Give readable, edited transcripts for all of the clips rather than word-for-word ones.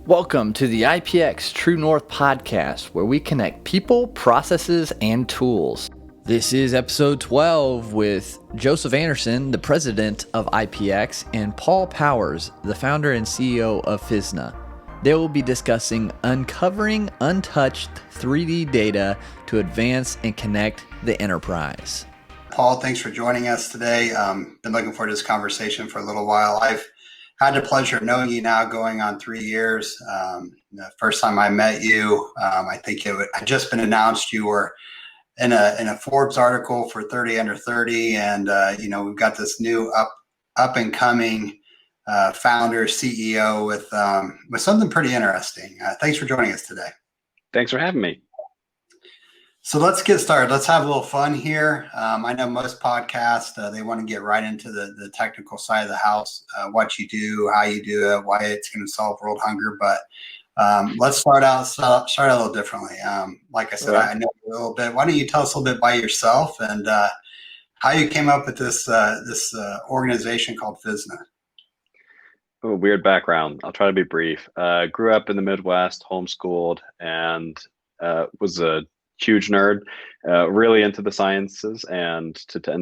Welcome to the IpX True North Podcast, where we connect people, processes, and tools. This is episode 12 with Joseph Anderson, the president of IpX, and Paul Powers, the founder and CEO of Physna. They will be discussing uncovering untouched 3D data to advance and connect the enterprise. Paul, thanks for joining us today. Been looking forward to this conversation for a little while. I've had the pleasure of knowing you now going on 3 years. The first time I met you, I think it had just been announced you were in a Forbes article for 30 under 30, and we've got this new up and coming founder CEO with something pretty interesting. Thanks for joining us today. Thanks for having me. So let's get started. Let's have a little fun here. I know most podcasts, they want to get right into the technical side of the house, what you do, how you do it, why it's going to solve world hunger. But let's start out a little differently. Like I said, I know you a little bit. Why don't you tell us a little bit about yourself and how you came up with this organization called Physna? Oh, weird background. I'll try to be brief. Grew up in the Midwest, homeschooled, and was a huge nerd, really into the sciences and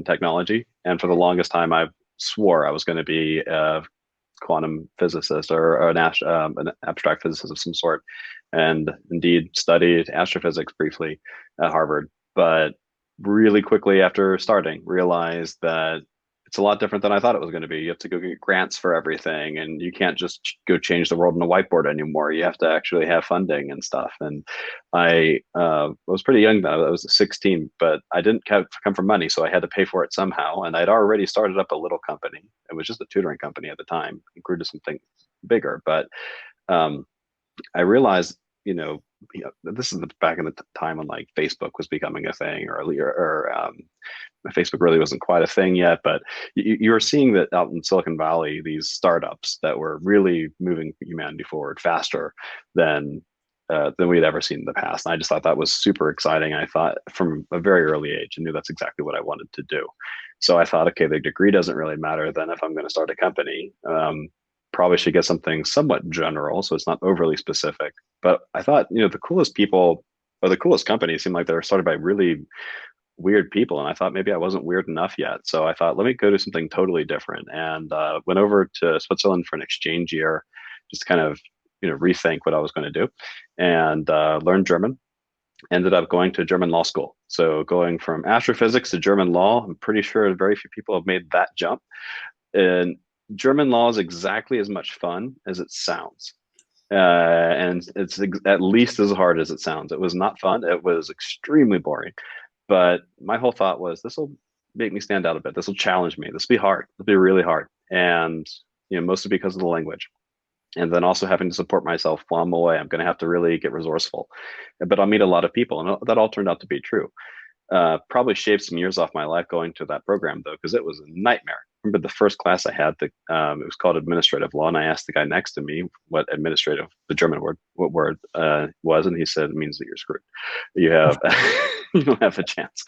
technology. And for the longest time, I swore I was going to be a quantum physicist or an abstract physicist of some sort. And indeed studied astrophysics briefly at Harvard, but really quickly after starting, realized that it's a lot different than I thought it was going to be. You have to go get grants for everything, and you can't just go change the world on a whiteboard anymore. You have to actually have funding and stuff. And I was pretty young then. I was 16, but I didn't come from money, so I had to pay for it somehow. And I'd already started up a little company. It was just a tutoring company at the time. It grew to something bigger, but I realized, this is back in the time when like Facebook was becoming a thing, or Facebook really wasn't quite a thing yet, but you were seeing that out in Silicon Valley, these startups that were really moving humanity forward faster than we had ever seen in the past. And I just thought that was super exciting. I thought from a very early age, I knew that's exactly what I wanted to do. So I thought, okay, the degree doesn't really matter then if I'm going to start a company. Probably should get something somewhat general, so it's not overly specific. But I thought, the coolest people or the coolest companies seemed like they were started by really weird people, and I thought maybe I wasn't weird enough yet. So I thought, let me go do something totally different, and went over to Switzerland for an exchange year, just to kind of rethink what I was going to do, and learn German. Ended up going to German law school. So going from astrophysics to German law, I'm pretty sure very few people have made that jump. And German law is exactly as much fun as it sounds. And it's at least as hard as it sounds. It was not fun. It was extremely boring. But my whole thought was, this will make me stand out a bit. This will challenge me. This will be hard. It'll be really hard. And, mostly because of the language. And then also having to support myself while I'm away. I'm going to have to really get resourceful. But I'll meet a lot of people. And that all turned out to be true. Probably shaved some years off my life going to that program, though, because it was a nightmare. I remember the first class I had, it was called administrative law, and I asked the guy next to me what administrative, the German word, what word was, and he said, it means that you're screwed. You have, you don't have a chance.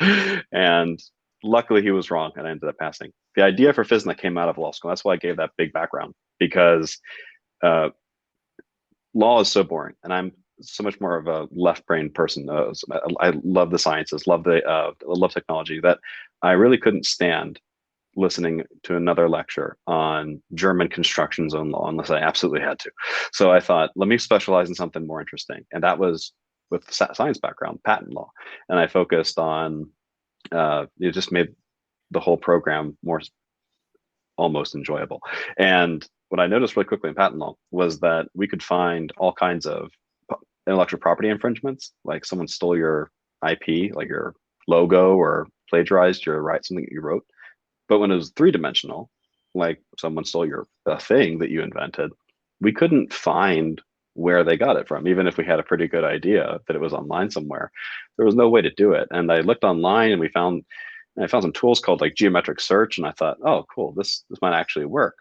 And luckily he was wrong, and I ended up passing. The idea for Physna came out of law school. That's why I gave that big background, because law is so boring, and I'm so much more of a left brain person. I love the sciences, love technology, that I really couldn't stand listening to another lecture on German construction zone law unless I absolutely had to. So I thought, let me specialize in something more interesting. And that was with science background, patent law. And I focused on, it just made the whole program more almost enjoyable. And what I noticed really quickly in patent law was that we could find all kinds of intellectual property infringements, like someone stole your IP, like your logo, or plagiarized something that you wrote. But when it was three-dimensional, like someone stole your thing that you invented, we couldn't find where they got it from, even if we had a pretty good idea that it was online somewhere. There was no way to do it. And I looked online, and I found some tools called like geometric search, and I thought, oh, cool, this might actually work.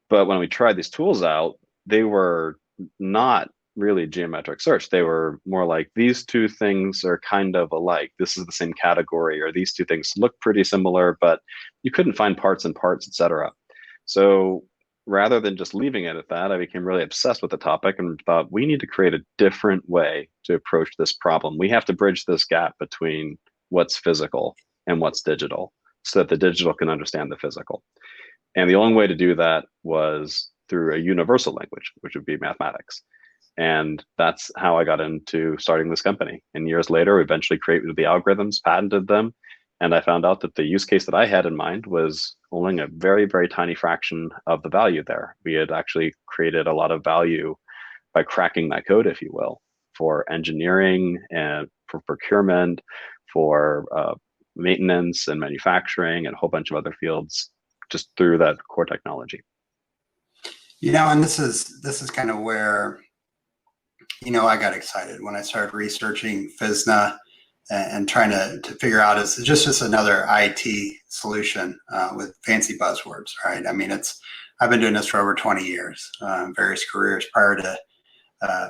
But when we tried these tools out, they were not really geometric search. They were more like, these two things are kind of alike. This is the same category, or these two things look pretty similar, but you couldn't find parts and parts, etc. So rather than just leaving it at that, I became really obsessed with the topic and thought we need to create a different way to approach this problem. We have to bridge this gap between what's physical and what's digital so that the digital can understand the physical. And the only way to do that was through a universal language, which would be mathematics. And that's how I got into starting this company. And years later, we eventually created the algorithms, patented them. And I found out that the use case that I had in mind was only a very, very tiny fraction of the value there. We had actually created a lot of value by cracking that code, if you will, for engineering and for procurement, for maintenance and manufacturing, and a whole bunch of other fields just through that core technology. And this is kind of where, I got excited when I started researching Physna and trying to figure out is just another IT solution with fancy buzzwords, right? I mean, I've been doing this for over 20 years, various careers prior to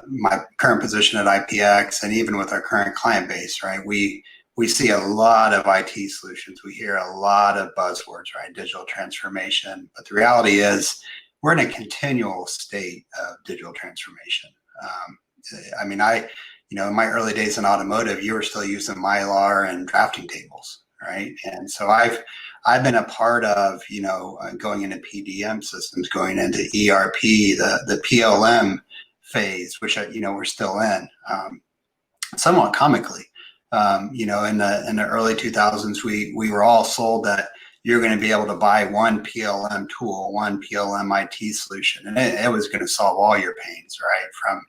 my current position at IpX, and even with our current client base, right? We see a lot of IT solutions. We hear a lot of buzzwords, right? Digital transformation. But the reality is we're in a continual state of digital transformation. In my early days in automotive, you were still using Mylar and drafting tables, right? And so I've been a part of, going into PDM systems, going into ERP, the PLM phase, which, we're still in, somewhat comically. In the early 2000s, we were all sold that you're going to be able to buy one PLM tool, one PLM IT solution, and it was going to solve all your pains, right? From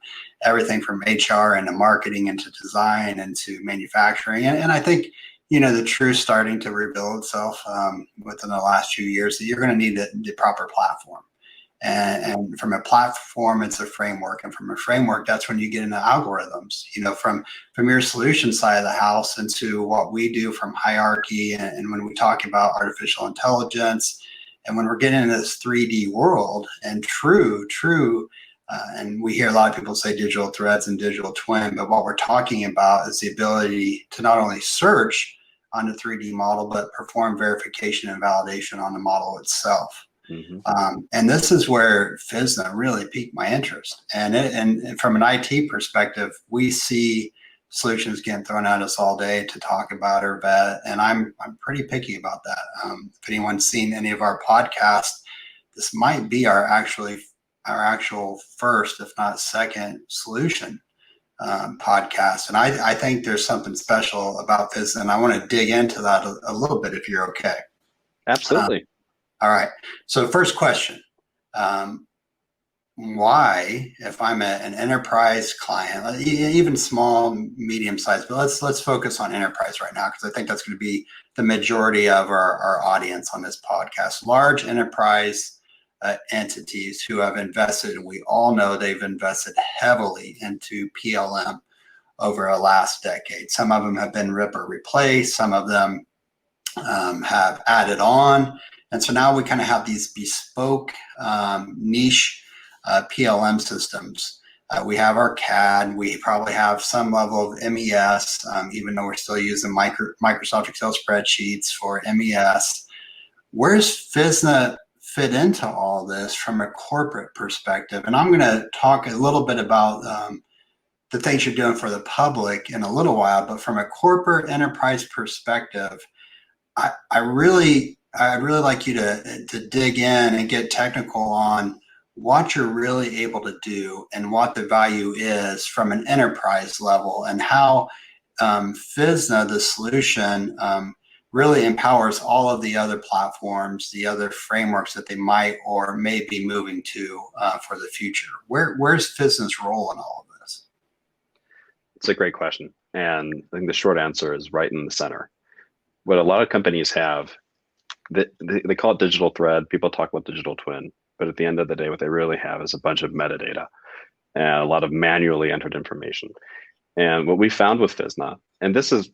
everything from HR into marketing into design into manufacturing. And I think, the truth starting to reveal itself within the last few years that you're going to need the proper platform. And from a platform, it's a framework. And from a framework, that's when you get into algorithms, from your solution side of the house into what we do from hierarchy. And when we talk about artificial intelligence, and when we're getting into this 3D world and true, and we hear a lot of people say digital threads and digital twin, but what we're talking about is the ability to not only search on the 3D model, but perform verification and validation on the model itself. Mm-hmm. And this is where Physna really piqued my interest. And from an IT perspective, we see solutions getting thrown at us all day to talk about or vet, and I'm pretty picky about that. If anyone's seen any of our podcasts, this might be our actual first, if not second, solution podcast. And I think there's something special about this, and I want to dig into that a little bit if you're okay. Absolutely. All right. So first question, why, if I'm an enterprise client, even small, medium sized, but let's focus on enterprise right now, because I think that's going to be the majority of our audience on this podcast. Large enterprise entities who have invested, and we all know they've invested heavily into PLM over the last decade. Some of them have been rip or replace. Some of them have added on. And so now we kind of have these bespoke niche PLM systems. We have our CAD. We probably have some level of MES, even though we're still using Microsoft Excel spreadsheets for MES. Where's Physna fit into all this from a corporate perspective? And I'm going to talk a little bit about the things you're doing for the public in a little while, but from a corporate enterprise perspective, I'd really like you to dig in and get technical on what you're really able to do and what the value is from an enterprise level, and how Physna, the solution, really empowers all of the other platforms, the other frameworks that they might or may be moving to for the future. Where's Phyzna's role in all of this? It's a great question. And I think the short answer is right in the center. What a lot of companies have, they call it digital thread. People talk about digital twin, but at the end of the day, what they really have is a bunch of metadata and a lot of manually entered information. And what we found with Physna, and this is,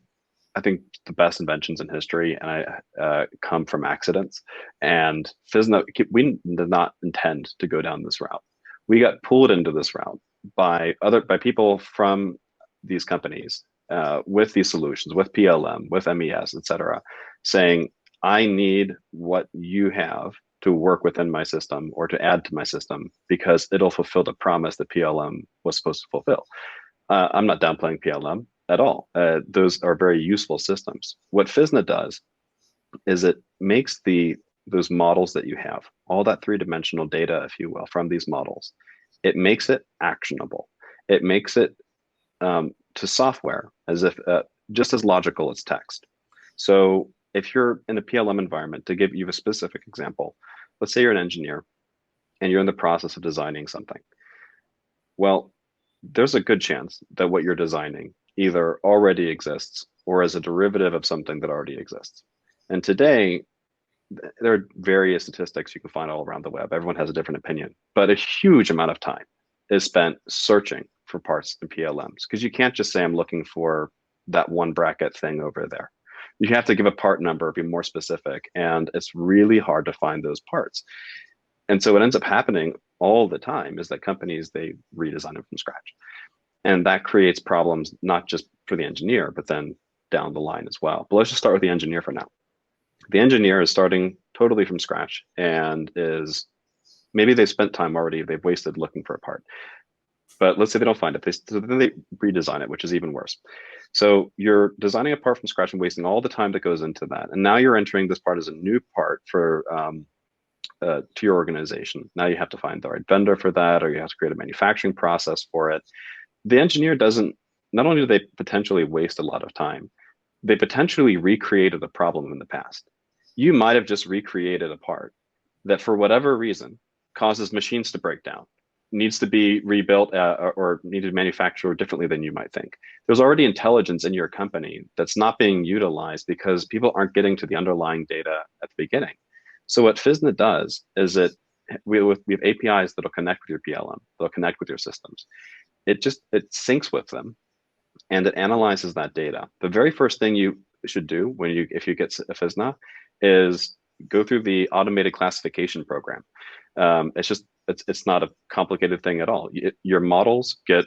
I think, the best inventions in history, and I come from accidents. And Physna, we did not intend to go down this route. We got pulled into this route by people from these companies with these solutions, with PLM, with MES, et cetera, saying, I need what you have to work within my system or to add to my system because it'll fulfill the promise that PLM was supposed to fulfill. I'm not downplaying PLM at all. Those are very useful systems. What Physna does is it makes those models that you have, all that three-dimensional data, if you will, from these models, it makes it actionable. It makes it to software as if just as logical as text. So if you're in a PLM environment, to give you a specific example, let's say you're an engineer and you're in the process of designing something. Well, there's a good chance that what you're designing either already exists or is a derivative of something that already exists. And today, there are various statistics you can find all around the web. Everyone has a different opinion, but a huge amount of time is spent searching for parts in PLMs because you can't just say, I'm looking for that one bracket thing over there. You have to give a part number, be more specific, and it's really hard to find those parts. And so what ends up happening all the time is that companies, they redesign them from scratch. And that creates problems, not just for the engineer, but then down the line as well. But let's just start with the engineer for now. The engineer is starting totally from scratch and maybe they've spent time already, they've wasted looking for a part. But let's say they don't find it, so then they redesign it, which is even worse. So you're designing a part from scratch and wasting all the time that goes into that. And now you're entering this part as a new part for to your organization. Now you have to find the right vendor for that, or you have to create a manufacturing process for it. The engineer not only do they potentially waste a lot of time, they potentially recreated the problem in the past. You might have just recreated a part that for whatever reason causes machines to break down, needs to be rebuilt or needed manufactured differently than you might think. There's already intelligence in your company that's not being utilized because people aren't getting to the underlying data at the beginning. So what Physna does is we have APIs that'll connect with your PLM, that'll connect with your systems. It syncs with them and it analyzes that data. The very first thing you should do if you get a Physna is go through the automated classification program. It's not a complicated thing at all. Your models get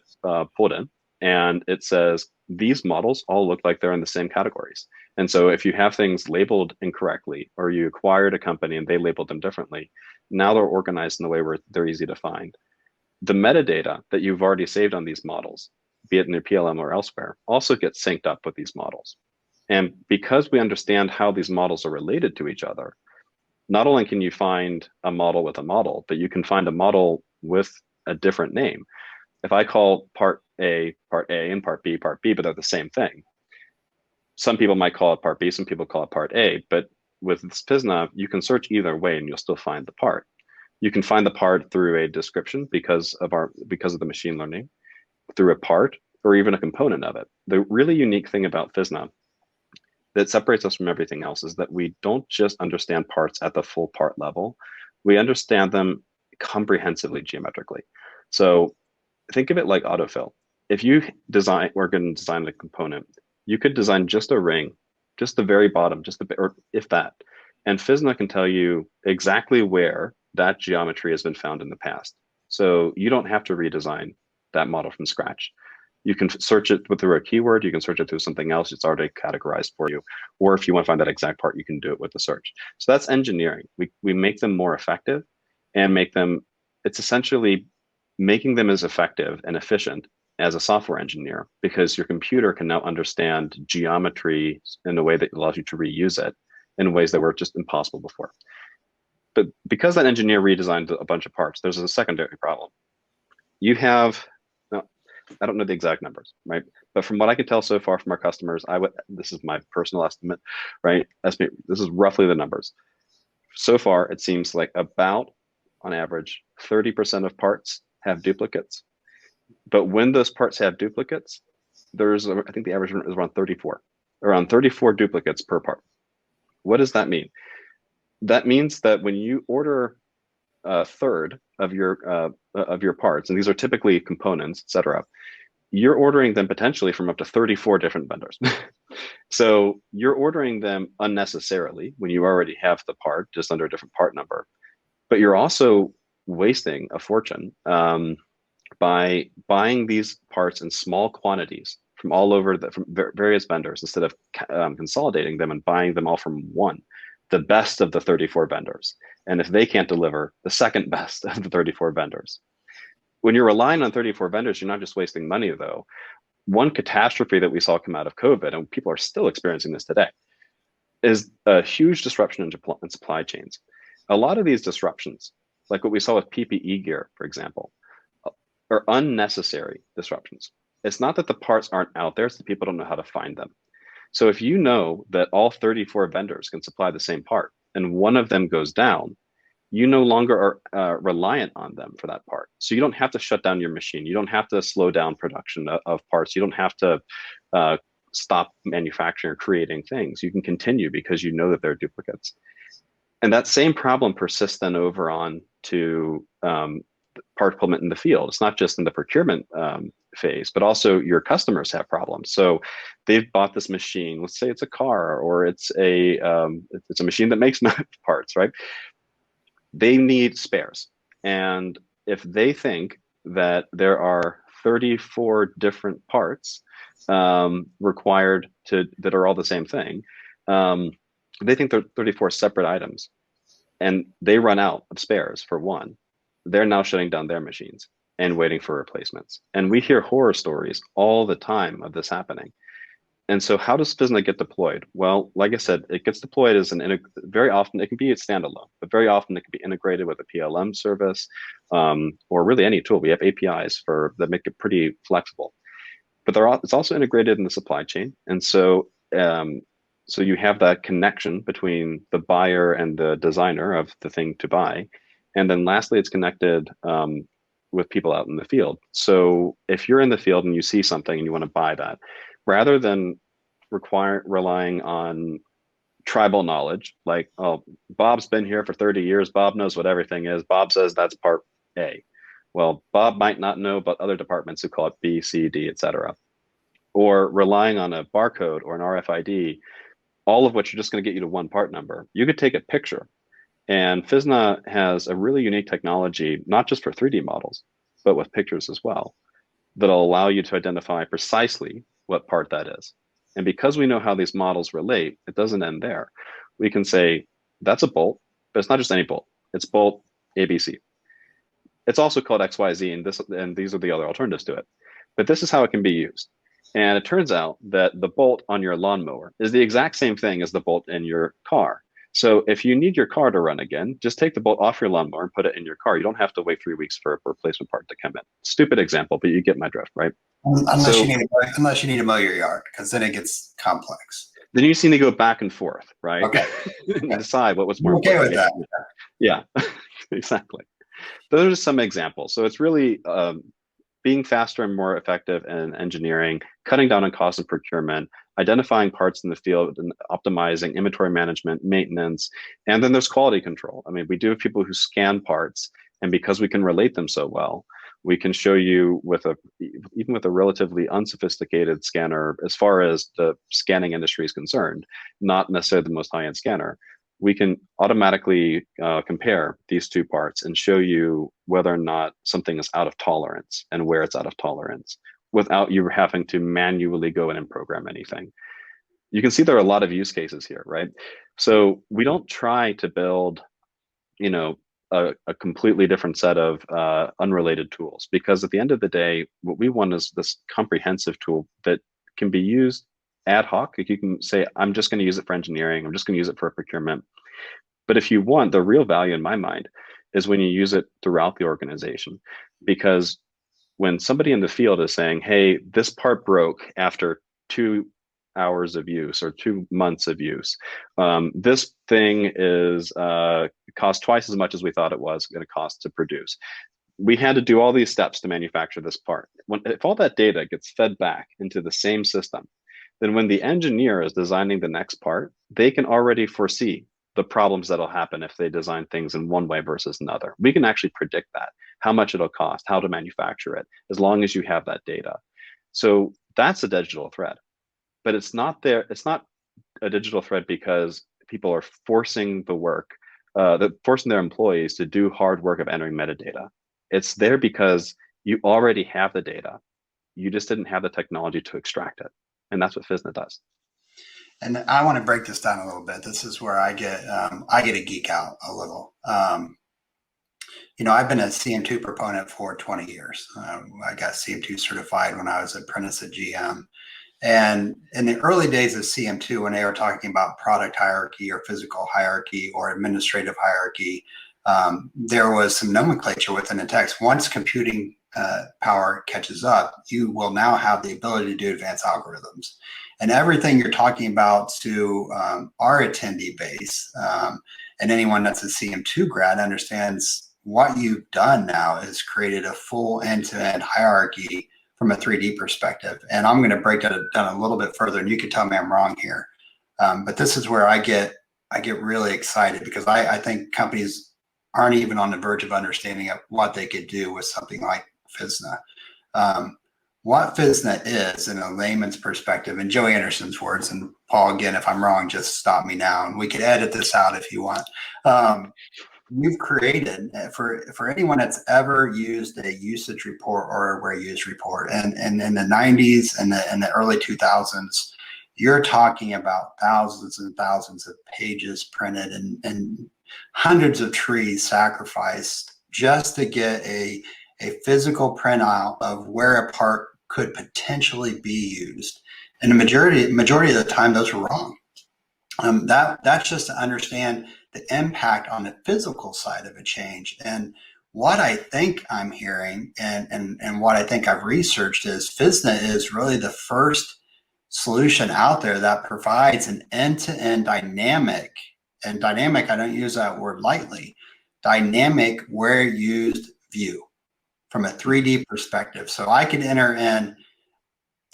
pulled in and it says, these models all look like they're in the same categories. And so if you have things labeled incorrectly, or you acquired a company and they labeled them differently, now they're organized in a way where they're easy to find. The metadata that you've already saved on these models, be it in your PLM or elsewhere, also gets synced up with these models. And because we understand how these models are related to each other, not only can you find a model with a model, but you can find a model with a different name. If I call part A, and part B, but they're the same thing. Some people might call it part B, some people call it part A, but with Physna, you can search either way and you'll still find the part. You can find the part through a description because of the machine learning, through a part, or even a component of it. The really unique thing about Physna that separates us from everything else is that we don't just understand parts at the full part level. We understand them comprehensively geometrically. So think of it like autofill. If you we're going to design a component, you could design just a ring, just the very bottom, or if that. And Physna can tell you exactly where that geometry has been found in the past. So you don't have to redesign that model from scratch. You can search it through a keyword, you can search it through something else, it's already categorized for you. Or if you want to find that exact part, you can do it with the search. So that's engineering. We make them more effective and it's essentially making them as effective and efficient as a software engineer, because your computer can now understand geometry in a way that allows you to reuse it in ways that were just impossible before. But because that engineer redesigned a bunch of parts, there's a secondary problem. You have, I don't know the exact numbers, right? But from what I can tell so far from our customers, this is my personal estimate, right? This is roughly the numbers. So far, it seems like about, on average, 30% of parts have duplicates. But when those parts have duplicates, I think the average is around 34 duplicates per part. What does that mean? That means that when you order a third of your parts, and these are typically components, et cetera, you're ordering them potentially from up to 34 different vendors. So you're ordering them unnecessarily when you already have the part just under a different part number, but you're also wasting a fortune by buying these parts in small quantities from all over from various vendors instead of consolidating them and buying them all from one. the best of the 34 vendors. And if they can't deliver, the second best of the 34 vendors. When you're relying on 34 vendors, you're not just wasting money, though. One catastrophe that we saw come out of COVID, and people are still experiencing this today, is a huge disruption in supply chains. A lot of these disruptions, like what we saw with PPE gear, for example, are unnecessary disruptions. It's not that the parts aren't out there, it's that people don't know how to find them. So if you know that all 34 vendors can supply the same part and one of them goes down, you no longer are reliant on them for that part. So you don't have to shut down your machine. You don't have to slow down production of parts. You don't have to stop manufacturing or creating things. You can continue because you know that there are duplicates. And that same problem persists then over on to part deployment in the field. It's not just in the procurement phase, but also your customers have problems. So they've bought this machine. Let's say it's a car, or it's a machine that makes parts, right? They need spares. And if they think that there are 34 different parts required that are all the same thing, they think they're 34 separate items, and they run out of spares for one. They're now shutting down their machines and waiting for replacements. And we hear horror stories all the time of this happening. And so how does Physna get deployed? Well, like I said, it gets deployed as very often, it can be a standalone, but very often it can be integrated with a PLM service, or really any tool. We have APIs that make it pretty flexible. But it's also integrated in the supply chain. And so so you have that connection between the buyer and the designer of the thing to buy. And then lastly, it's connected with people out in the field. So if you're in the field and you see something and you want to buy that, rather than relying on tribal knowledge, like, oh, Bob's been here for 30 years, Bob knows what everything is, Bob says that's part A. Well, Bob might not know about other departments who call it B, C, D, etc. Or relying on a barcode or an RFID, all of which are just going to get you to one part number. You could take a picture. And Physna has a really unique technology, not just for 3D models, but with pictures as well, that'll allow you to identify precisely what part that is. And because we know how these models relate, it doesn't end there. We can say, that's a bolt, but it's not just any bolt. It's bolt ABC. It's also called XYZ, and these are the other alternatives to it. But this is how it can be used. And it turns out that the bolt on your lawnmower is the exact same thing as the bolt in your car. So if you need your car to run again, just take the bolt off your lawnmower and put it in your car. You don't have to wait 3 weeks for a replacement part to come in. Stupid example, but you get my drift, right? Unless you need to mow your yard, because then it gets complex. Then you just need to go back and forth, right? Okay. And decide what's more okay important. with that. Yeah, exactly. Those are just some examples. So it's really being faster and more effective in engineering, cutting down on cost and procurement, identifying parts in the field, and optimizing inventory management, maintenance, and then there's quality control. I mean, we do have people who scan parts, and because we can relate them so well, we can show you even with a relatively unsophisticated scanner, as far as the scanning industry is concerned, not necessarily the most high-end scanner, we can automatically compare these two parts and show you whether or not something is out of tolerance and where it's out of tolerance without you having to manually go in and program anything. You can see there are a lot of use cases here, right? So we don't try to build, a completely different set of unrelated tools, because at the end of the day, what we want is this comprehensive tool that can be used ad hoc. Like you can say, I'm just going to use it for engineering. I'm just going to use it for procurement. But if you want, the real value in my mind is when you use it throughout the organization, because when somebody in the field is saying, hey, this part broke after 2 hours of use or 2 months of use, this thing is cost twice as much as we thought it was going to cost to produce. We had to do all these steps to manufacture this part. If all that data gets fed back into the same system, then when the engineer is designing the next part, they can already foresee the problems that'll happen if they design things in one way versus another. We can actually predict that, how much it'll cost, how to manufacture it, as long as you have that data. So that's a digital thread, but it's not there. It's not a digital thread because people are forcing the work, forcing their employees to do hard work of entering metadata. It's there because you already have the data. You just didn't have the technology to extract it. And that's what Physna does. And I want to break this down a little bit. This is where I get a geek out a little. I've been a CM2 proponent for 20 years. I got CM2 certified when I was an apprentice at GM. And in the early days of CM2, when they were talking about product hierarchy or physical hierarchy or administrative hierarchy, there was some nomenclature within the text. Once computing power catches up, you will now have the ability to do advanced algorithms. And everything you're talking about to our attendee base and anyone that's a CM2 grad understands what you've done now is created a full end-to-end hierarchy from a 3D perspective. And I'm going to break that down a little bit further, and you can tell me I'm wrong here. But this is where I get really excited, because I think companies aren't even on the verge of understanding of what they could do with something like Physna. What Physna is, in a layman's perspective, in Joe Anderson's words, and Paul, again, if I'm wrong, just stop me now, and we could edit this out if you want. We've created, for anyone that's ever used a usage report or a where used report, and in the 90s and the early 2000s, you're talking about thousands and thousands of pages printed and hundreds of trees sacrificed just to get a physical printout of where a part could potentially be used. And the majority of the time, those are wrong. That's just to understand the impact on the physical side of a change. And what I think I'm hearing and what I think I've researched is Physna is really the first solution out there that provides an end-to-end dynamic, and dynamic, I don't use that word lightly, dynamic where used view from a 3D perspective. So I could enter in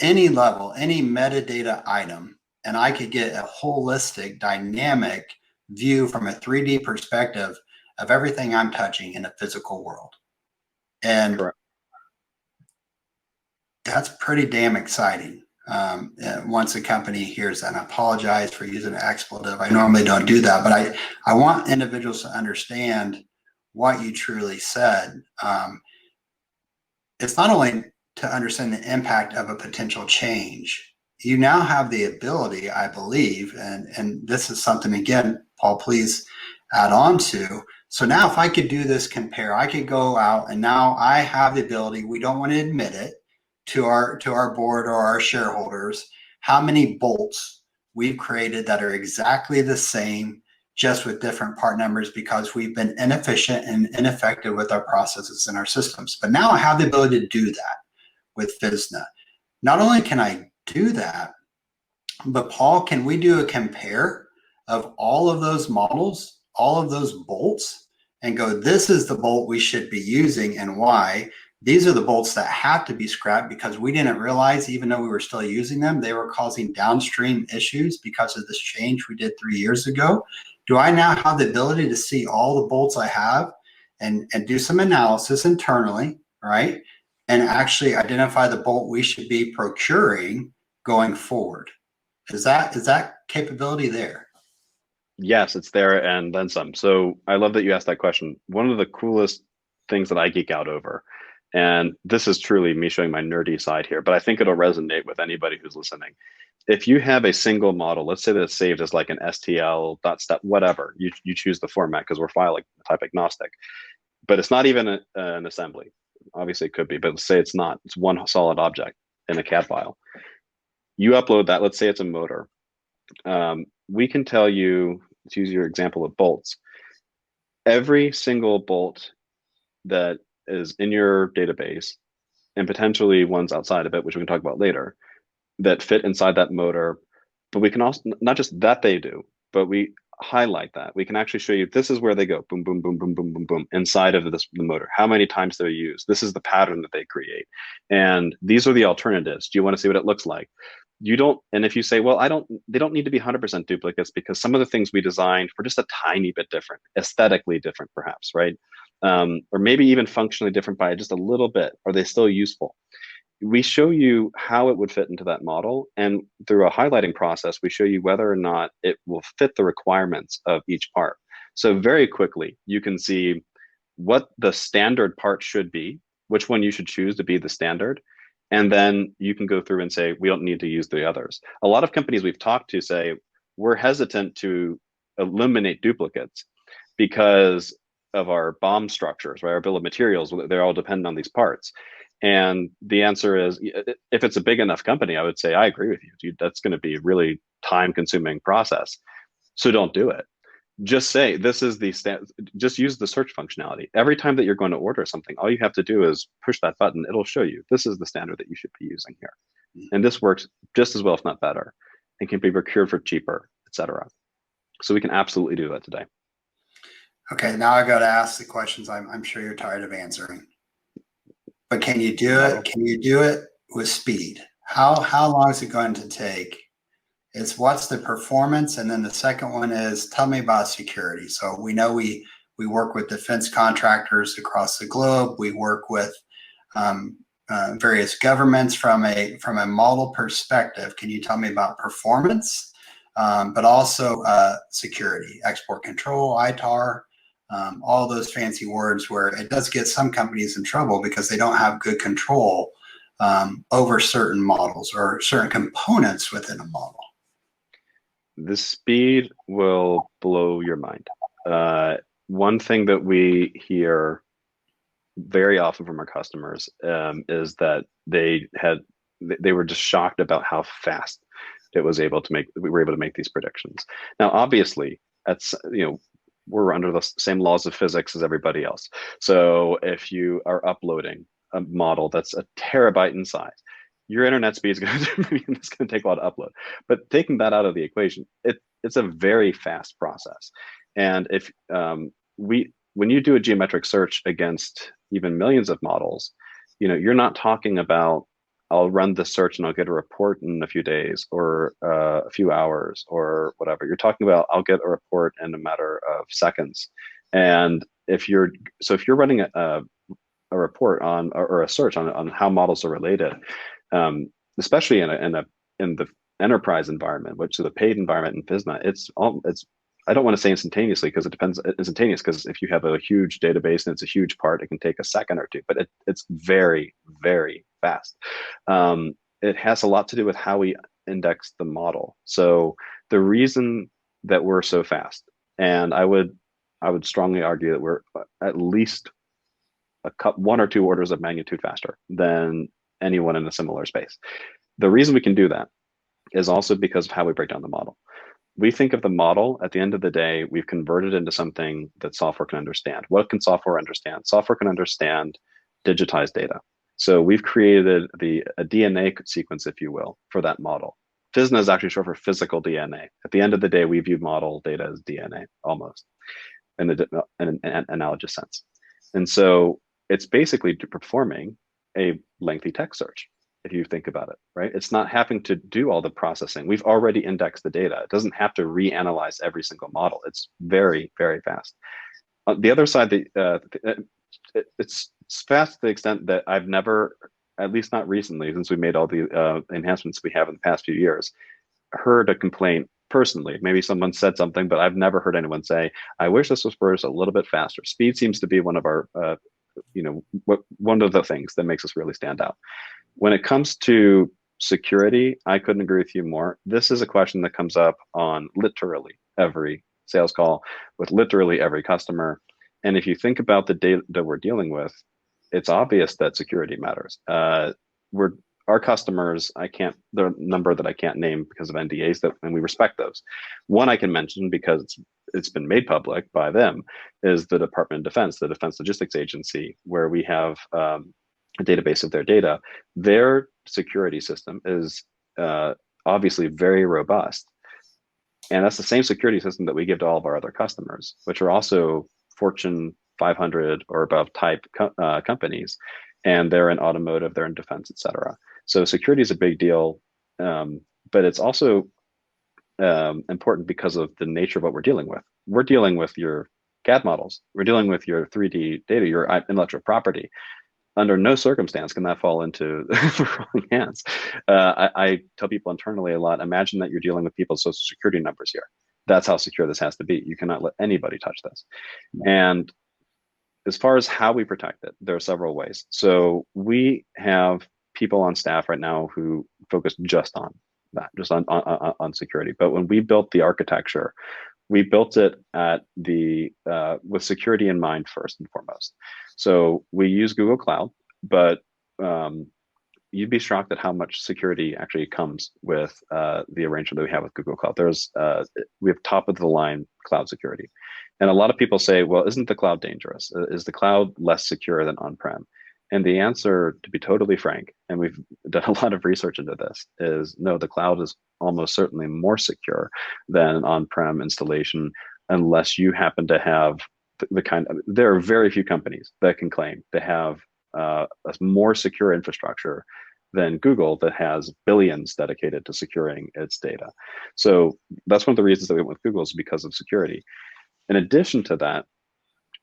any level, any metadata item, and I could get a holistic dynamic view from a 3D perspective of everything I'm touching in a physical world. And Correct. That's pretty damn exciting. Once a company hears that, and I apologize for using an expletive. I normally don't do that, but I want individuals to understand what you truly said. It's not only to understand the impact of a potential change. You now have the ability, I believe, and this is something, again, Paul, please add on to. So now if I could do this compare, I could go out and now I have the ability, we don't want to admit it to our board or our shareholders, how many bolts we've created that are exactly the same, just with different part numbers, because we've been inefficient and ineffective with our processes and our systems. But now I have the ability to do that with Physna. Not only can I do that, but Paul, can we do a compare of all of those models, all of those bolts, and go, this is the bolt we should be using and why? These are the bolts that have to be scrapped because we didn't realize, even though we were still using them, they were causing downstream issues because of this change we did 3 years ago. Do I now have the ability to see all the bolts I have and do some analysis internally, right? And actually identify the bolt we should be procuring going forward? Is that capability there? Yes, it's there and then some. So I love that you asked that question. One of the coolest things that I geek out over, and this is truly me showing my nerdy side here, but I think it'll resonate with anybody who's listening. If you have a single model, let's say that it's saved as like an STL dot step, whatever, you choose the format because we're file type agnostic, but it's not even an assembly. Obviously it could be, but let's say it's not. It's one solid object in a CAD file. You upload that, let's say it's a motor. We can tell you, let's use your example of bolts. Every single bolt that is in your database, and potentially ones outside of it, which we can talk about later, that fit inside that motor. But we can also, not just that they do, but we highlight that. We can actually show you, this is where they go, boom, boom, boom, boom, boom, boom, boom, inside of the motor, how many times they're used. This is the pattern that they create. And these are the alternatives. Do you want to see what it looks like? You don't, and if you say, well, they don't need to be 100% duplicates because some of the things we designed were just a tiny bit different, aesthetically different, perhaps, right? Or maybe even functionally different by just a little bit. Are they still useful? We show you how it would fit into that model. And through a highlighting process, we show you whether or not it will fit the requirements of each part. So very quickly, you can see what the standard part should be, which one you should choose to be the standard. And then you can go through and say, we don't need to use the others. A lot of companies we've talked to say, we're hesitant to eliminate duplicates because of our BOM structures, right? Our bill of materials, they're all dependent on these parts. And the answer is, if it's a big enough company, I would say, I agree with you, dude. That's going to be a really time-consuming process. So don't do it. Just say, this is the just use the search functionality. Every time that you're going to order something, all you have to do is push that button. It'll show you, this is the standard that you should be using here. And this works just as well, if not better, and can be procured for cheaper, etc. So we can absolutely do that today. Okay, now I got to ask the questions I'm sure you're tired of answering. But can you do it? Can you do it with speed? How long is it going to take? It's what's the performance, and then the second one is tell me about security. So we know we work with defense contractors across the globe. We work with various governments from a model perspective. Can you tell me about performance, but also security, export control, ITAR? All those fancy words where it does get some companies in trouble because they don't have good control over certain models or certain components within a model. The speed will blow your mind. One thing that we hear very often from our customers is that they were just shocked about how fast we were able to make these predictions. Now, obviously, that's, we're under the same laws of physics as everybody else. So if you are uploading a model that's a terabyte in size, your internet speed is going to take a lot to upload. But taking that out of the equation, it's a very fast process. And if when you do a geometric search against even millions of models, you're not talking about, I'll run the search and I'll get a report in a few days or a few hours or whatever. You're talking about, I'll get a report in a matter of seconds. And if you're running a report on, or a search on how models are related, especially in the enterprise environment, which is the paid environment in Physna, it's I don't want to say instantaneously because it depends. Instantaneous because if you have a huge database and it's a huge part, it can take a second or two, but it's very, very fast. It has a lot to do with how we index the model. So the reason that we're so fast, and I would strongly argue that we're at least one or two orders of magnitude faster than anyone in a similar space. The reason we can do that is also because of how we break down the model. We think of the model, at the end of the day, we've converted into something that software can understand. What can software understand? Software can understand digitized data. So we've created a DNA sequence, if you will, for that model. Physna is actually short for physical DNA. At the end of the day, we view model data as DNA, almost, in an analogous sense. And so it's basically performing a lengthy text search, if you think about it, right? It's not having to do all the processing. We've already indexed the data. It doesn't have to reanalyze every single model. It's very, very fast. On the other side, it's fast to the extent that I've never, at least not recently, since we made all the enhancements we have in the past few years, heard a complaint personally. Maybe someone said something, but I've never heard anyone say, I wish this was a little bit faster. Speed seems to be one of our, one of the things that makes us really stand out. When it comes to security, I couldn't agree with you more. This is a question that comes up on literally every sales call with literally every customer. And if you think about the data that we're dealing with, it's obvious that security matters. Our customers, the number that I can't name because of NDAs, and we respect those. One I can mention because it's been made public by them is the Department of Defense, the Defense Logistics Agency, where we have a database of their data. Their security system is obviously very robust. And that's the same security system that we give to all of our other customers, which are also Fortune 500 or above type companies. And they're in automotive, they're in defense, et cetera. So security is a big deal, but it's also important because of the nature of what we're dealing with. We're dealing with your CAD models. We're dealing with your 3D data, your intellectual property. Under no circumstance can that fall into the wrong hands. I tell people internally a lot, imagine that you're dealing with people's social security numbers here. That's how secure this has to be. You cannot let anybody touch this. And as far as how we protect it, there are several ways. So we have people on staff right now who focus just on that, just on security. But when we built the architecture, we built it at the with security in mind first and foremost. So we use Google Cloud, but you'd be shocked at how much security actually comes with the arrangement that we have with Google Cloud. We have top of the line cloud security. And a lot of people say, well, isn't the cloud dangerous? Is the cloud less secure than on-prem? And the answer, to be totally frank, and we've done a lot of research into this, is no, the cloud is almost certainly more secure than an on-prem installation, unless you happen to have there are very few companies that can claim to have a more secure infrastructure than Google that has billions dedicated to securing its data. So that's one of the reasons that we went with Google, is because of security. In addition to that,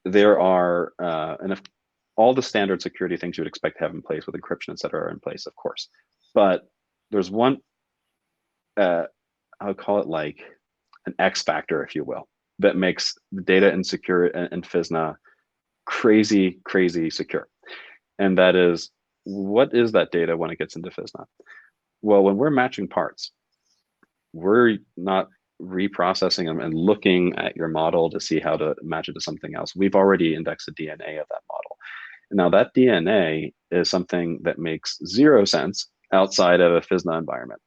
there are, and if all the standard security things you would expect to have in place with encryption, et cetera, are in place, of course. But there's one, I would call it like an X factor, if you will, that makes the data in Physna crazy, crazy secure. And that is, what is that data when it gets into Physna? Well, when we're matching parts, we're not reprocessing them and looking at your model to see how to match it to something else. We've already indexed the DNA of that model. Now that DNA is something that makes zero sense outside of a Physna environment.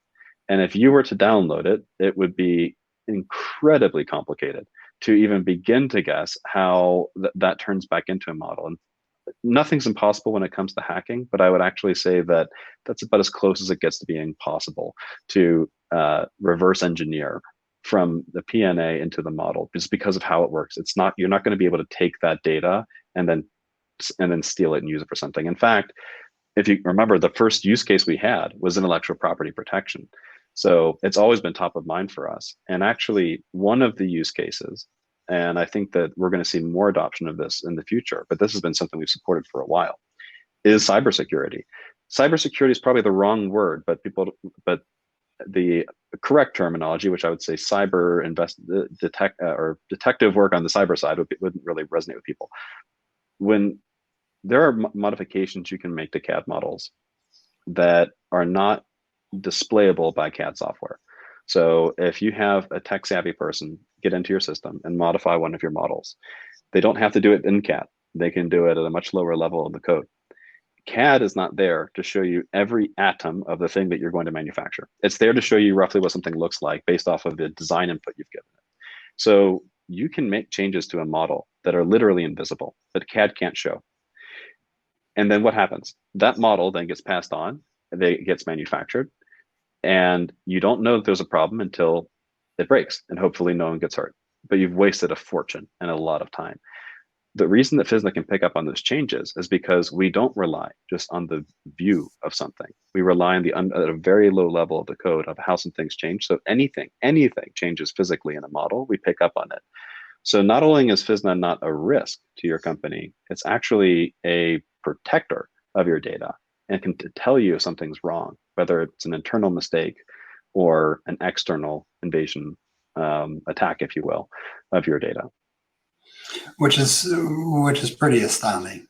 And if you were to download it, it would be incredibly complicated to even begin to guess how that turns back into a model. And nothing's impossible when it comes to hacking, but I would actually say that that's about as close as it gets to being possible to reverse engineer from the PNA into the model, just because of how it works. You're not going to be able to take that data and then steal it and use it for something. In fact, if you remember, the first use case we had was intellectual property protection. So it's always been top of mind for us. And actually, one of the use cases, and I think that we're going to see more adoption of this in the future, but this has been something we've supported for a while, is cybersecurity. Cybersecurity is probably the wrong word, but the correct terminology, which I would say detective work on the cyber side, wouldn't really resonate with people. When there are modifications you can make to CAD models that are not displayable by CAD software. So if you have a tech savvy person get into your system and modify one of your models, they don't have to do it in CAD. They can do it at a much lower level of the code. CAD is not there to show you every atom of the thing that you're going to manufacture. It's there to show you roughly what something looks like based off of the design input you've given it. So you can make changes to a model that are literally invisible, that CAD can't show. And then what happens? That model then gets passed on, it gets manufactured, and you don't know that there's a problem until it breaks, and hopefully no one gets hurt. But you've wasted a fortune and a lot of time. The reason that Physna can pick up on those changes is because we don't rely just on the view of something. We rely on at a very low level of the code of how some things change. So anything changes physically in a model, we pick up on it. So not only is Physna not a risk to your company, it's actually a protector of your data and can tell you if something's wrong, whether it's an internal mistake or an external invasion attack, if you will, of your data. Which is pretty astounding,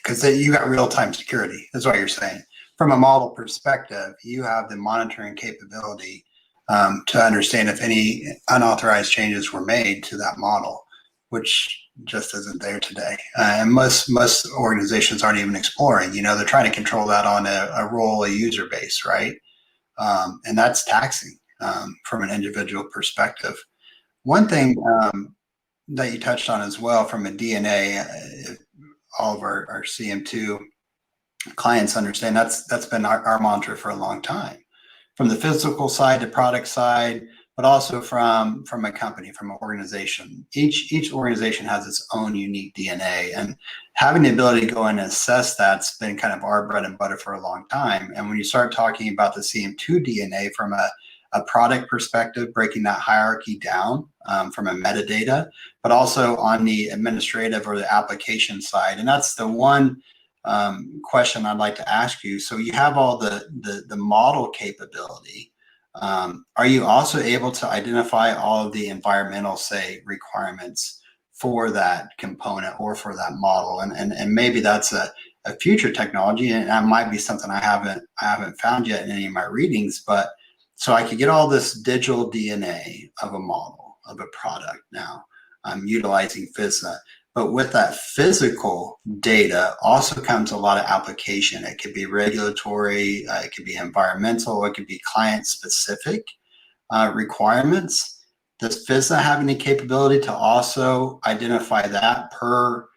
because you got real-time security. That's what you're saying. From a model perspective, you have the monitoring capability to understand if any unauthorized changes were made to that model, which just isn't there today. And most organizations aren't even exploring. They're trying to control that on a user base, right? And that's taxing from an individual perspective. One thing that you touched on as well from a DNA, all of our CM2 clients understand that's been our mantra for a long time, from the physical side to product side, but also from a company, from an organization. Each organization has its own unique DNA, and having the ability to go in and assess that's been kind of our bread and butter for a long time. And when you start talking about the CM2 DNA from a product perspective, breaking that hierarchy down from a metadata, but also on the administrative or the application side. And that's the one question I'd like to ask you. So you have all the model capability. Are you also able to identify all of the environmental, say, requirements for that component or for that model? And maybe that's a future technology, and that might be something I haven't found yet in any of my readings. But so I could get all this digital DNA of a model of a product now. I'm utilizing Physna. But with that physical data also comes a lot of application. It could be regulatory, it could be environmental, it could be client specific requirements. Does Physna have any capability to also identify that per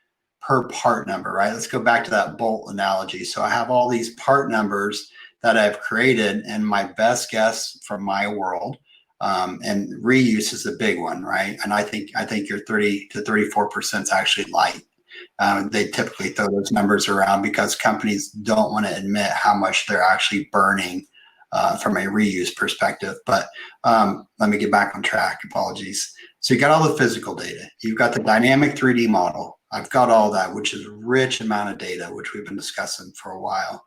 part number, right? Let's go back to that bolt analogy. So I have all these part numbers that I've created, and my best guess from my world, and reuse is a big one, right? And I think your 30 to 34% is actually light. They typically throw those numbers around because companies don't want to admit how much they're actually burning from a reuse perspective. But let me get back on track. Apologies. So you got all the physical data. You've got the dynamic 3D model. I've got all that, which is a rich amount of data, which we've been discussing for a while.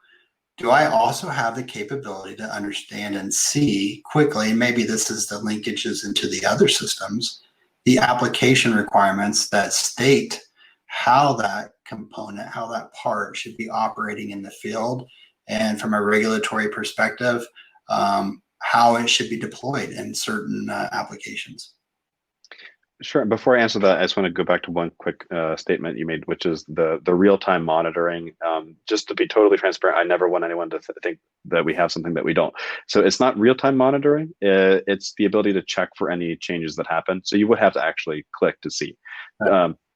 Do I also have the capability to understand and see quickly, and maybe this is the linkages into the other systems, the application requirements that state how that component, how that part should be operating in the field, and from a regulatory perspective, how it should be deployed in certain applications? Sure. Before I answer that, I just want to go back to one quick statement you made, which is the real-time monitoring. Just to be totally transparent, I never want anyone to think that we have something that we don't. So it's not real-time monitoring. It's the ability to check for any changes that happen. So you would have to actually click to see.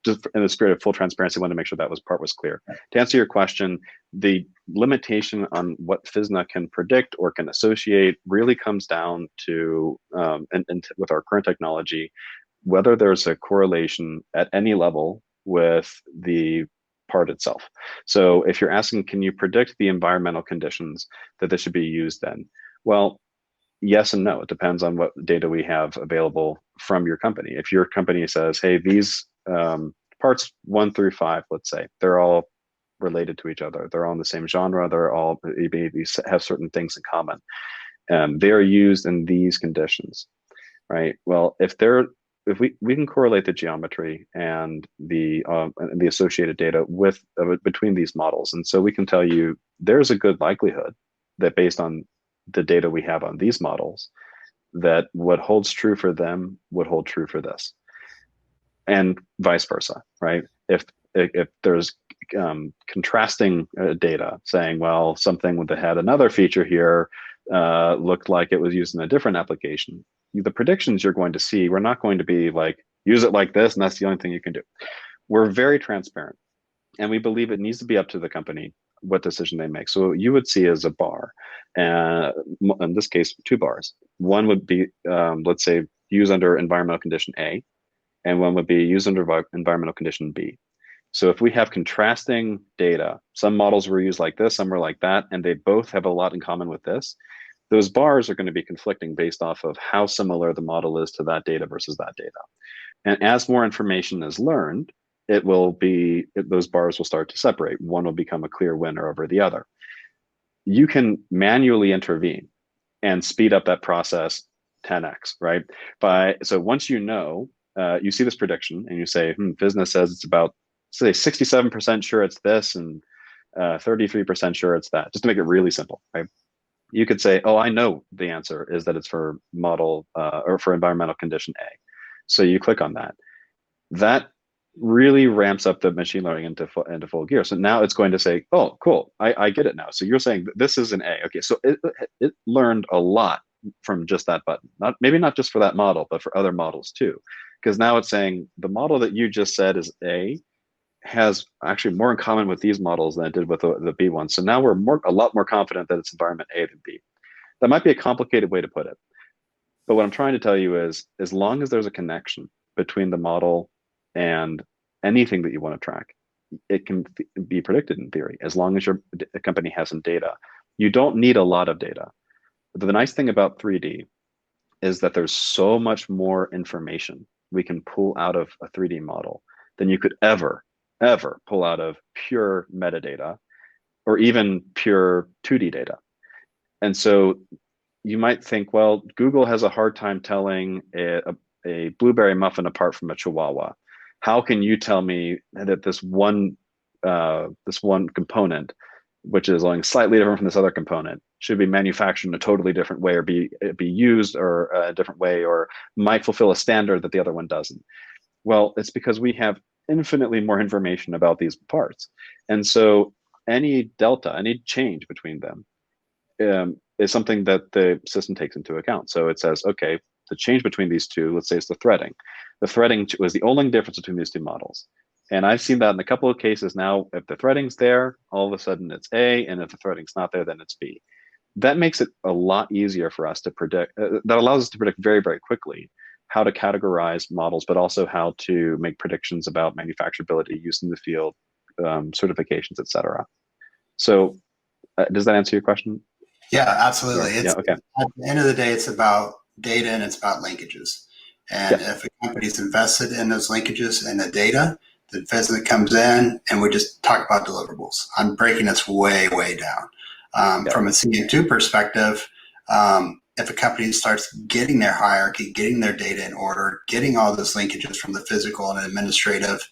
Just in the spirit of full transparency, I wanted to make sure that part was clear. To answer your question, the limitation on what Physna can predict or can associate really comes down to, and with our current technology, whether there's a correlation at any level with the part itself. So if you're asking, can you predict the environmental conditions that this should be used in? Well, yes and no. It depends on what data we have available from your company. If your company says, hey, these parts 1 through 5, let's say, they're all related to each other. They're all in the same genre. They're all maybe have certain things in common. They're used in these conditions, right? Well, if we can correlate the geometry and the associated data with between these models, and so we can tell you there's a good likelihood that based on the data we have on these models, that what holds true for them would hold true for this, and vice versa, right? If there's contrasting data saying, well, something that had another feature here looked like it was used in a different application, the predictions you're going to see, we're not going to be like, use it like this, and that's the only thing you can do. We're very transparent, and we believe it needs to be up to the company what decision they make. So you would see as a bar, in this case, 2 bars. One would be, let's say, use under environmental condition A, and one would be used under environmental condition B. So if we have contrasting data, some models were used like this, some were like that, and they both have a lot in common with this, those bars are going to be conflicting based off of how similar the model is to that data versus that data. And as more information is learned, those bars will start to separate. One will become a clear winner over the other. You can manually intervene and speed up that process 10x, right? So once you know, you see this prediction and you say, Physna says it's about, say, 67% sure it's this and 33% sure it's that, just to make it really simple, right? You could say, oh, I know the answer is that it's for model or for environmental condition A. So you click on that. That really ramps up the machine learning into full gear. So now it's going to say, oh, cool, I get it now. So you're saying this is an A. Okay, so it learned a lot from just that button. Maybe not just for that model, but for other models too. Because now it's saying the model that you just said is A has actually more in common with these models than it did with the B one. So now we're a lot more confident that it's environment A than B. That might be a complicated way to put it. But what I'm trying to tell you is, as long as there's a connection between the model and anything that you want to track, it can be predicted in theory, as long as your company has some data. You don't need a lot of data. But the nice thing about 3D is that there's so much more information we can pull out of a 3D model than you could ever pull out of pure metadata or even pure 2D data. And so you might think, well, Google has a hard time telling a blueberry muffin apart from a chihuahua. How can you tell me that this one this one component, which is only slightly different from this other component, should be manufactured in a totally different way, or be used or a different way, or might fulfill a standard that the other one doesn't. Well, it's because we have infinitely more information about these parts. And so any delta, any change between them is something that the system takes into account. So it says, okay, the change between these two, let's say it's the threading. The threading was the only difference between these two models. And I've seen that in a couple of cases now. If the threading's there, all of a sudden it's A, and if the threading's not there, then it's B. That makes it a lot easier for us to predict. That allows us to predict very, very quickly how to categorize models, but also how to make predictions about manufacturability, use in the field, certifications, et cetera. So does that answer your question? Yeah, absolutely. Yeah, okay. At the end of the day, it's about data and it's about linkages. And if a company's invested in those linkages and the data, the Physna comes in and we just talk about deliverables. I'm breaking this way, way down. From a CM2 perspective, if a company starts getting their hierarchy, getting their data in order, getting all those linkages from the physical and administrative,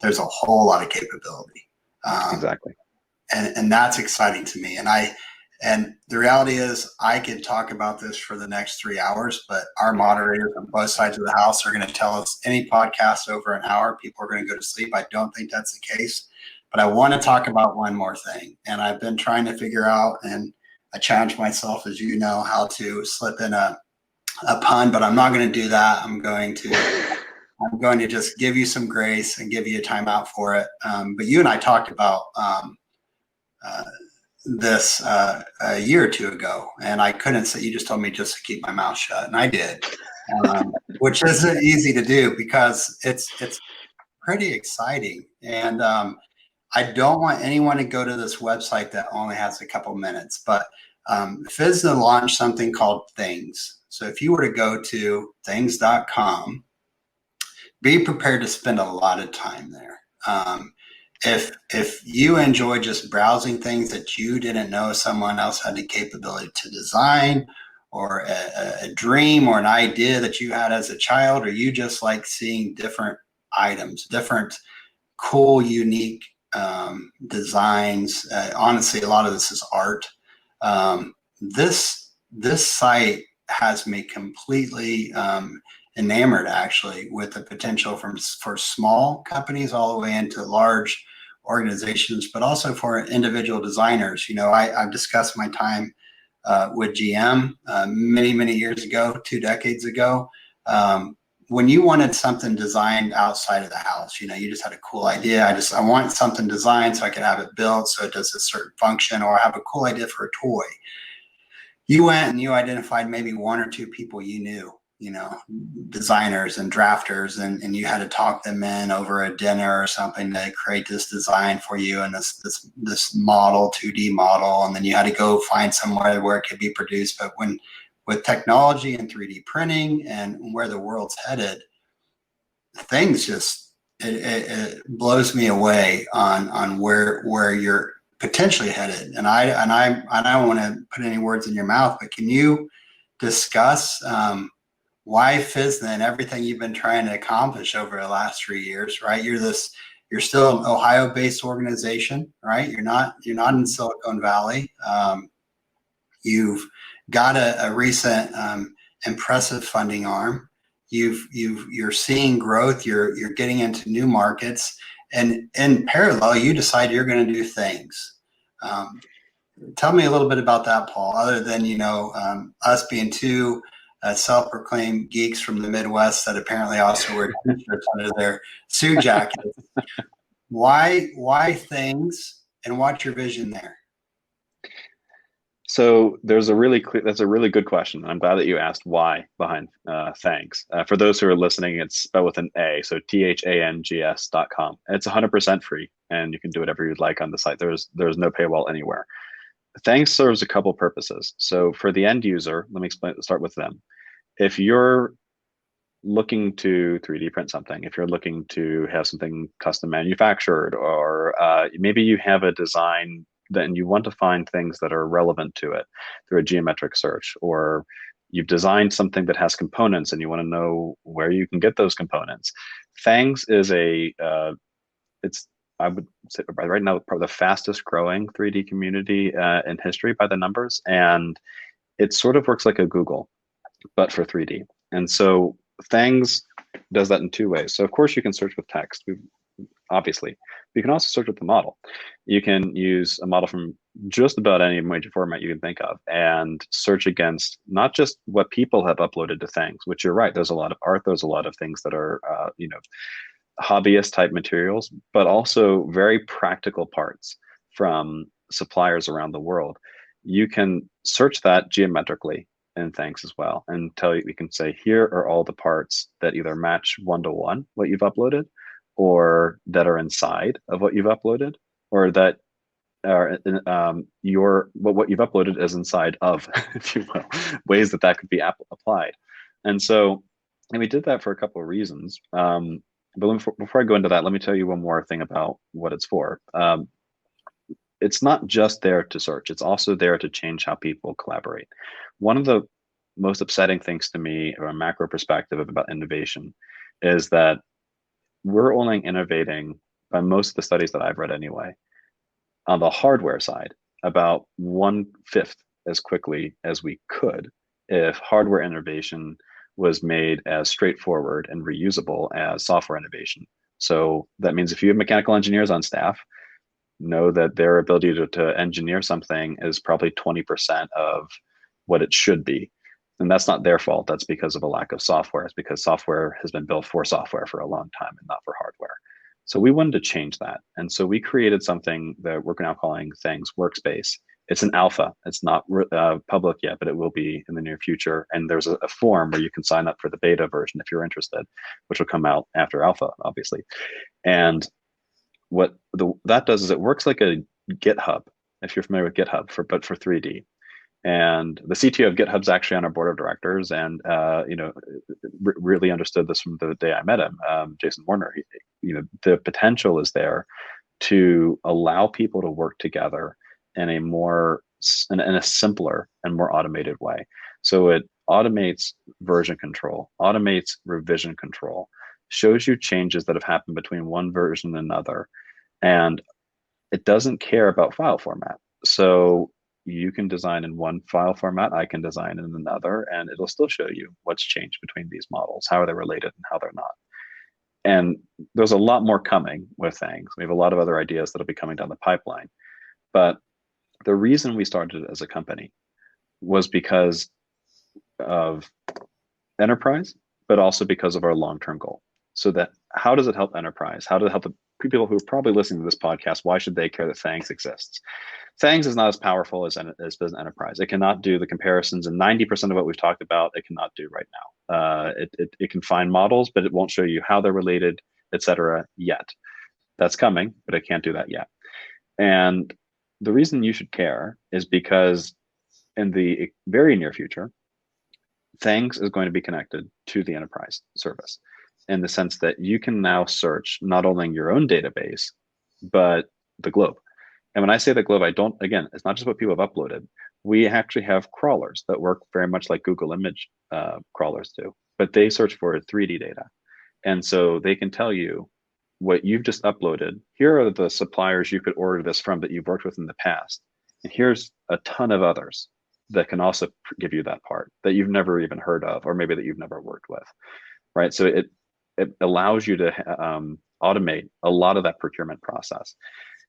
there's a whole lot of capability. Exactly. And that's exciting to me. And the reality is I could talk about this for the next 3 hours, but our moderators on both sides of the house are going to tell us any podcast over an hour, people are going to go to sleep. I don't think that's the case, but I want to talk about one more thing. And I've been trying to figure out, and I challenge myself, as you know, how to slip in a pun, but I'm not going to do that. I'm going to just give you some grace and give you a timeout for it. But you and I talked about this a year or two ago, and I couldn't say, you just told me just to keep my mouth shut, and I did, which isn't easy to do because it's pretty exciting. And I don't want anyone to go to this website that only has a couple minutes, but Physna launched something called Things. So if you were to go to things.com, be prepared to spend a lot of time there. If you enjoy just browsing things that you didn't know someone else had the capability to design, or a dream or an idea that you had as a child, or you just like seeing different items, different cool, unique designs. Honestly, a lot of this is art. This site has me completely enamored, actually, with the potential for small companies all the way into large organizations, but also for individual designers. You know, I've discussed my time with GM many years ago, 2 decades ago. When you wanted something designed outside of the house, you know, you just had a cool idea. I want something designed so I could have it built so it does a certain function, or I have a cool idea for a toy. You went and you identified maybe 1 or 2 people you knew, you know, designers and drafters, and you had to talk them in over a dinner or something to create this design for you and this model, 2D model, and then you had to go find somewhere where it could be produced. But with technology and 3D printing and where the world's headed, things just it blows me away on where you're potentially headed. And I don't want to put any words in your mouth, but can you discuss why Physna and everything you've been trying to accomplish over the last 3 years, right? You're still an Ohio-based organization, right? You're not in Silicon Valley. You've got a recent impressive funding arm. You're seeing growth. You're getting into new markets, and in parallel, you decide you're going to do things. Tell me a little bit about that, Paul. Other than us being 2 self-proclaimed geeks from the Midwest that apparently also wear t-shirts under their suit jackets. Why things, and what's your vision there? So that's a really good question. I'm glad that you asked why behind Thanks. For those who are listening, it's spelled with an A, so THANGS.com. It's 100% free, and you can do whatever you'd like on the site. There's no paywall anywhere. Thanks serves a couple purposes. So for the end user, let me start with them. If you're looking to 3D print something, if you're looking to have something custom manufactured, or maybe you have a design then you want to find things that are relevant to it through a geometric search, or you've designed something that has components and you want to know where you can get those components. Thangs is I would say right now, probably the fastest growing 3D community in history by the numbers. And it sort of works like a Google, but for 3D. And so Thangs does that in two ways. So of course you can search with text, obviously. You can also search with the model. You can use a model from just about any major format you can think of and search against not just what people have uploaded to Thangs, which you're right, there's a lot of art, there's a lot of things that are, hobbyist type materials, but also very practical parts from suppliers around the world. You can search that geometrically in Thanks as well and you can say, here are all the parts that either match one-to-one what you've uploaded, or that are inside of what you've uploaded, or that are what you've uploaded is inside of, if you will, ways that could be applied. And we did that for a couple of reasons. But before I go into that, let me tell you one more thing about what it's for. It's not just there to search, it's also there to change how people collaborate. One of the most upsetting things to me from a macro perspective about innovation is that we're only innovating, by most of the studies that I've read anyway, on the hardware side, about 1/5 as quickly as we could if hardware innovation was made as straightforward and reusable as software innovation. So that means if you have mechanical engineers on staff, know that their ability to engineer something is probably 20% of what it should be. And that's not their fault. That's because of a lack of software. It's because software has been built for software for a long time and not for hardware. So we wanted to change that. And so we created something that we're now calling Thangs Workspace. It's an alpha. It's not public yet, but it will be in the near future. And there's a form where you can sign up for the beta version if you're interested, which will come out after alpha, obviously. And what that does is it works like a GitHub, if you're familiar with GitHub, but for 3D. And the CTO of GitHub's actually on our board of directors, and really understood this from the day I met him, Jason Warner. The potential is there to allow people to work together in a simpler and more automated way. So it automates version control, automates revision control, shows you changes that have happened between one version and another, and it doesn't care about file format. So you can design in one file format, I can design in another, and it'll still show you what's changed between these models, how are they related and how they're not. And there's a lot more coming with things. We have a lot of other ideas that'll be coming down the pipeline. But the reason we started as a company was because of enterprise, but also because of our long-term goal. So that how does it help enterprise? How does it help the people who are probably listening to this podcast? Why should they care that Thangs exists? Thangs is not as powerful as Business Enterprise. It cannot do the comparisons, and 90% of what we've talked about, it cannot do right now. It can find models, but it won't show you how they're related, etc. yet. That's coming, but it can't do that yet. And the reason you should care is because in the very near future, Thangs is going to be connected to the enterprise service in the sense that you can now search not only your own database, but the globe. And when I say the globe, again, it's not just what people have uploaded. We actually have crawlers that work very much like Google image crawlers do, but they search for 3D data. And so they can tell you what you've just uploaded. Here are the suppliers you could order this from that you've worked with in the past. And here's a ton of others that can also give you that part that you've never even heard of, or maybe that you've never worked with, right? So it allows you to automate a lot of that procurement process.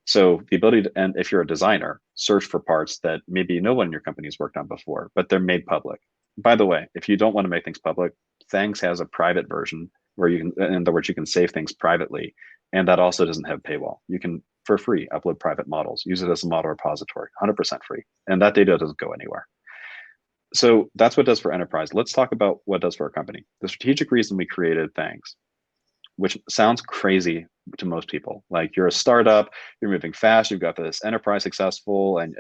So the ability to, and if you're a designer, search for parts that maybe no one in your company's worked on before, but they're made public. By the way, if you don't want to make things public, Thangs has a private version where you can, in other words, you can save things privately. And that also doesn't have paywall. You can, for free, upload private models, use it as a model repository, 100% free. And that data doesn't go anywhere. So that's what it does for enterprise. Let's talk about what it does for our company. The strategic reason we created Thangs, which sounds crazy to most people. Like, you're a startup, you're moving fast, you've got this enterprise successful, and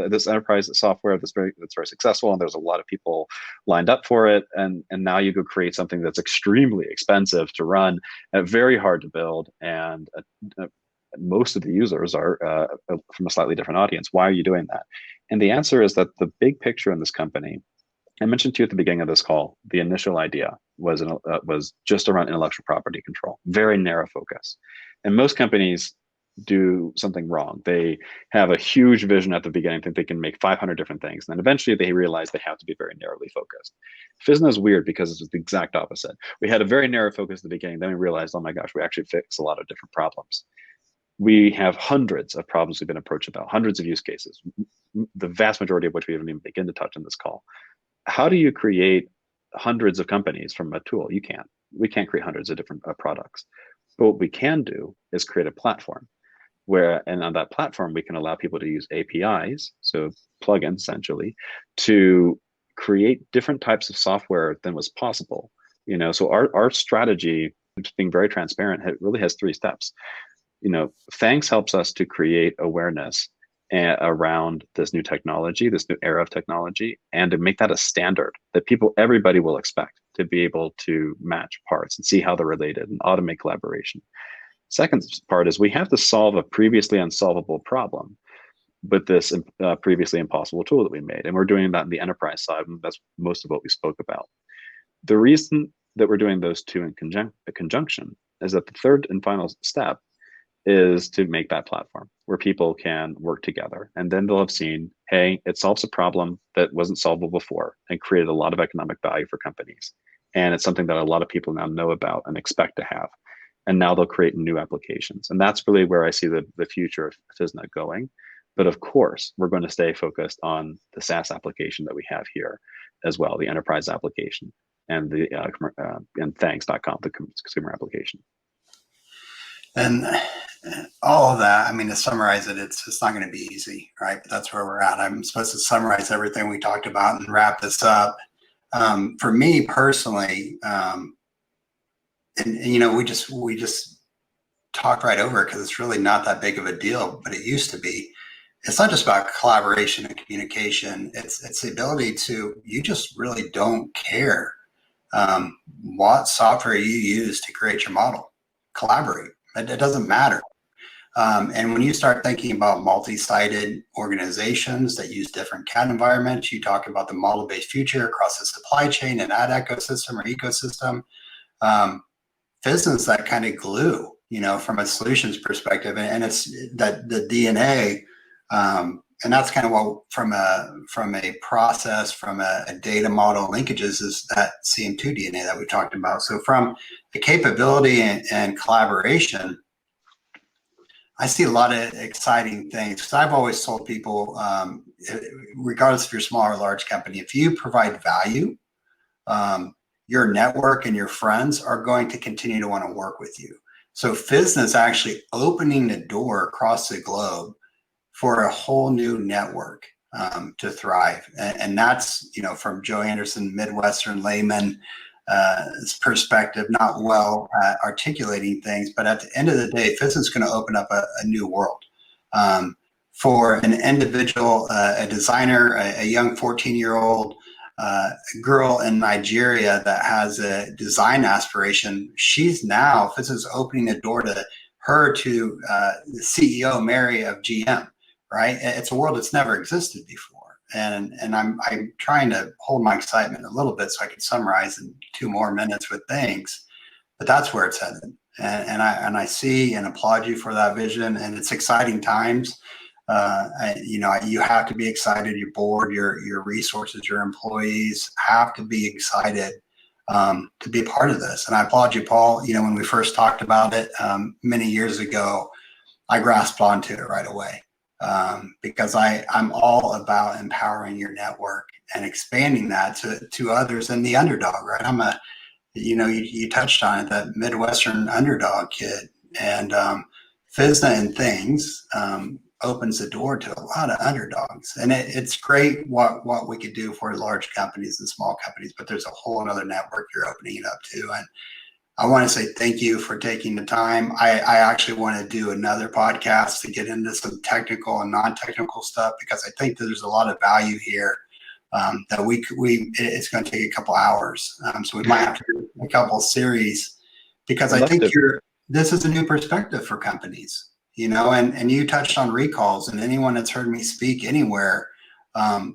this enterprise software that's very successful, and there's a lot of people lined up for it, and now you go create something that's extremely expensive to run, very hard to build, and most of the users are from a slightly different audience. Why are you doing that? And the answer is that the big picture in this company, I mentioned to you at the beginning of this call, the initial idea was just around intellectual property control, very narrow focus. And most companies do something wrong. They have a huge vision at the beginning, think they can make 500 different things. And then eventually they realize they have to be very narrowly focused. Physna is weird because it's the exact opposite. We had a very narrow focus at the beginning. Then we realized, oh my gosh, we actually fix a lot of different problems. We have hundreds of problems we've been approached about, hundreds of use cases, the vast majority of which we haven't even begin to touch in this call. How do you create hundreds of companies from a tool? You can't. We can't create hundreds of different products. But what we can do is create a platform and on that platform, we can allow people to use APIs, so plugins essentially, to create different types of software than was possible. So our strategy, being very transparent, it really has 3 steps. Thanks helps us to create awareness around this new technology, this new era of technology, and to make that a standard that everybody will expect to be able to match parts and see how they're related and automate collaboration. Second part is we have to solve a previously unsolvable problem with this previously impossible tool that we made. And we're doing that in the enterprise side, and that's most of what we spoke about. The reason that we're doing those two in conjunction is that the third and final step is to make that platform where people can work together. And then they'll have seen, hey, it solves a problem that wasn't solvable before and created a lot of economic value for companies. And it's something that a lot of people now know about and expect to have. And now they'll create new applications. And that's really where I see the future of Physna going. But of course, we're going to stay focused on the SaaS application that we have here as well, the enterprise application, and the and thanks.com, the consumer application. And all of that, to summarize it, it's not going to be easy, right? But that's where we're at. I'm supposed to summarize everything we talked about and wrap this up. For me personally, we just talked right over it because it's really not that big of a deal, but it used to be. It's not just about collaboration and communication. It's the ability you just really don't care what software you use to create your model. Collaborate. It doesn't matter. And when you start thinking about multi-sided organizations that use different CAD environments, you talk about the model-based future across the supply chain and ad ecosystem or ecosystem. Physna is that kind of glue, from a solutions perspective, and it's that the DNA, and that's kind of what from a process, from a data model linkages is that CM2 DNA that we talked about. So from the capability and collaboration, I see a lot of exciting things because I've always told people, regardless if you're small or large company, if you provide value, your network and your friends are going to continue to want to work with you. So Physna is actually opening the door across the globe for a whole new network to thrive. And that's, from Joe Anderson, Midwestern layman perspective, not well articulating things, but at the end of the day, Physna is going to open up a new world for an individual, a designer, a young 14-year-old girl in Nigeria that has a design aspiration. Physna is opening the door to her to the CEO, Mary of GM, right? It's a world that's never existed before. And I'm trying to hold my excitement a little bit so I can summarize in 2 more minutes with things, but that's where it's headed. And I see and applaud you for that vision, and it's exciting times. You have to be excited. Your board, your resources, your employees have to be excited to be a part of this. And I applaud you, Paul. When we first talked about it many years ago, I grasped onto it right away because I'm all about empowering your network and expanding that to others and the underdog, right? I'm you touched on it, that Midwestern underdog kid, and Physna and things opens the door to a lot of underdogs. And it's great what we could do for large companies and small companies, but there's a whole other network you're opening it up to. And I want to say thank you for taking the time. I actually want to do another podcast to get into some technical and non-technical stuff, because I think that there's a lot of value here that it's going to take a couple hours. So we might have to do a couple series, because I think this is a new perspective for companies. And you touched on recalls, and anyone that's heard me speak anywhere, I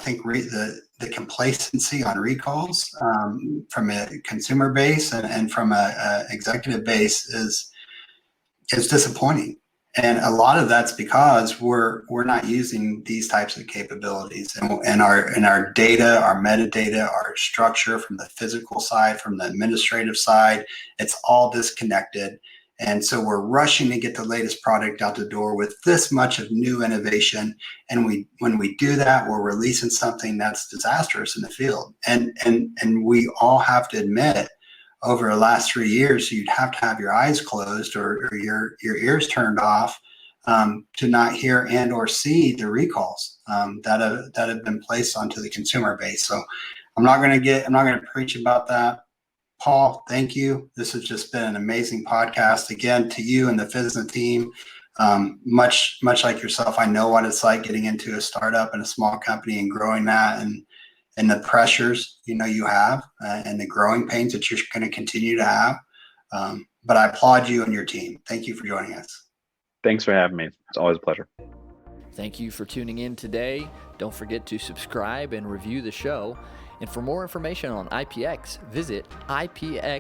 think the complacency on recalls from a consumer base and from a executive base it's disappointing. And a lot of that's because we're not using these types of capabilities, and our data, our metadata, our structure from the physical side, from the administrative side, it's all disconnected. And so we're rushing to get the latest product out the door with this much of new innovation. And when we do that, we're releasing something that's disastrous in the field. And we all have to admit, over the last 3 years, you'd have to have your eyes closed or your ears turned off to not hear and or see the recalls that have been placed onto the consumer base. So I'm not going to preach about that. Paul, thank you. This has just been an amazing podcast. Again, to you and the Physna team, much like yourself, I know what it's like getting into a startup and a small company and growing that, and the pressures you have and the growing pains that you're going to continue to have. But I applaud you and your team. Thank you for joining us. Thanks for having me. It's always a pleasure. Thank you for tuning in today. Don't forget to subscribe and review the show. And for more information on IpX, visit ipxhq.com.